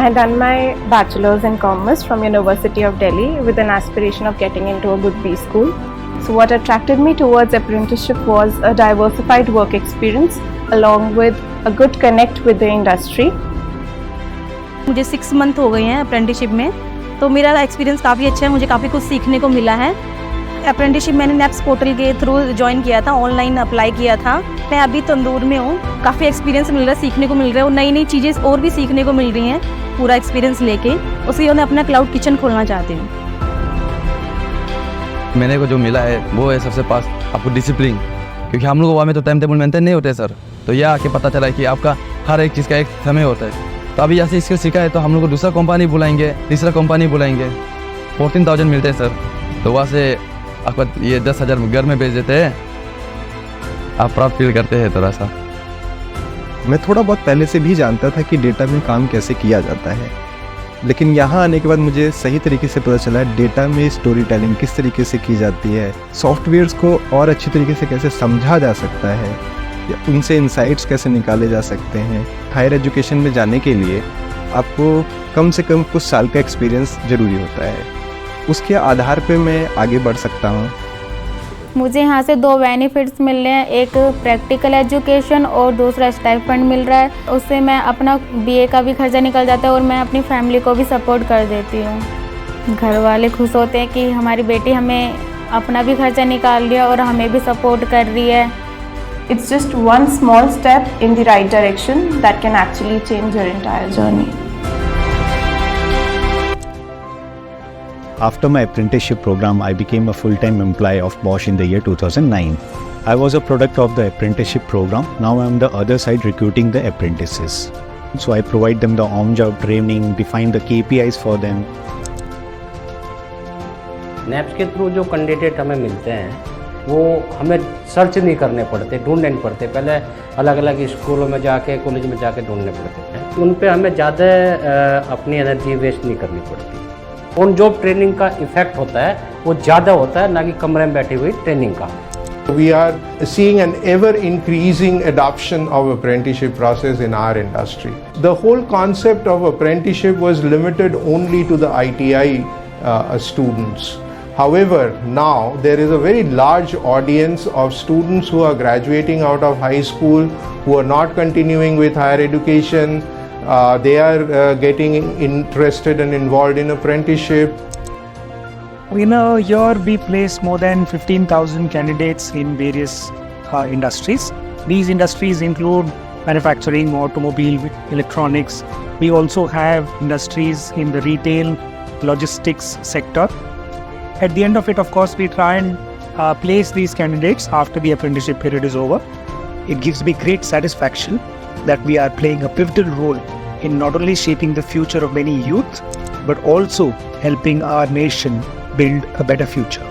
had done my bachelor's in commerce from University of Delhi with an aspiration of getting into a good B school. So what attracted me towards apprenticeship was a diversified work experience along with a good connect with the industry. मुझे 6 month हो गए हैं apprenticeship में, तो मेरा experience काफ़ी अच्छा है, मुझे काफ़ी कुछ सीखने को मिला है। अप्रेंटिसशिप मैंने नेप्स पोर्टल के थ्रू ज्वाइन किया था, ऑनलाइन अप्लाई किया था। मैं अभी तंदूर में हूँ, काफ़ी एक्सपीरियंस मिल रहा है, सीखने को मिल रहा है और नई नई चीज़ें और भी सीखने को मिल रही हैं। पूरा एक्सपीरियंस लेके उसके बाद मैं अपना क्लाउड किचन खोलना चाहती हूँ। मैंने को जो मिला है वो है सबसे पास आपको डिसिप्लिन, क्योंकि हम लोग वहाँ में तो टाइम टेबल मेंटेन नहीं होते सर। तो यह आके पता चला कि आपका हर एक चीज़ का एक समय होता है। तो अभी ऐसे इसको सीखा है तो हम लोग को दूसरा कंपनी बुलाएंगे, तीसरा कंपनी बुलाएंगे, 14,000 मिलते हैं सर। तो वहाँ से आपका ये 10,000 घर में भेज देते हैं, आप प्राप्त फील करते हैं थोड़ा सा। मैं थोड़ा बहुत पहले से भी जानता था कि डेटा में काम कैसे किया जाता है, लेकिन यहाँ आने के बाद मुझे सही तरीके से पता चला डेटा में स्टोरी टेलिंग किस तरीके से की जाती है, सॉफ्टवेयर्स को और अच्छी तरीके से कैसे समझा जा सकता है, या उनसे इंसाइट्स कैसे निकाले जा सकते हैं। हायर एजुकेशन में जाने के लिए आपको कम से कम कुछ साल का एक्सपीरियंस ज़रूरी होता है, उसके आधार पे मैं आगे बढ़ सकता हूँ। मुझे यहाँ से 2 बेनिफिट्स मिल रहे हैं, एक प्रैक्टिकल एजुकेशन और दूसरा स्टाइपेंड मिल रहा है। उससे मैं अपना बीए का भी खर्चा निकल जाता है और मैं अपनी फैमिली को भी सपोर्ट कर देती हूँ। घर वाले खुश होते हैं कि हमारी बेटी हमें अपना भी खर्चा निकाल रही है और हमें भी सपोर्ट कर रही है। It's just one small step in the right direction that can actually change your entire journey. After my apprenticeship program, I became a full-time employee of Bosch in the year 2009. I was a product of the apprenticeship program. Now I am the other side recruiting the apprentices. So I provide them the on-job training, define the KPIs for them. Naps के through जो candidate हमें मिलते हैं वो हमें search नहीं करने पड़ते, ढूंढने नहीं पड़ते। पहले अलग अलग स्कूलों में जाके, कॉलेज में जाके ढूंढने पड़ते थे। उन पे हमें ज़्यादा अपनी एनर्जी वेस्ट नहीं करनी पड़ती। ऑन जॉब ट्रेनिंग का इफेक्ट होता है वो ज़्यादा होता है, ना कि कमरे में बैठी हुई ट्रेनिंग का। We are seeing an ever increasing adoption of apprenticeship process in our industry. The whole concept of apprenticeship was limited only to the ITI students. However, now there is a very large audience of students who are graduating out of high school, who are not continuing with higher education. They are getting interested and involved in apprenticeship. In a year, we place more than 15,000 candidates in various industries. These industries include manufacturing, automobile, electronics. We also have industries in the retail, logistics sector. At the end of it, of course, we try and place these candidates after the apprenticeship period is over. It gives me great satisfaction that we are playing a pivotal role in not only shaping the future of many youth, but also helping our nation build a better future.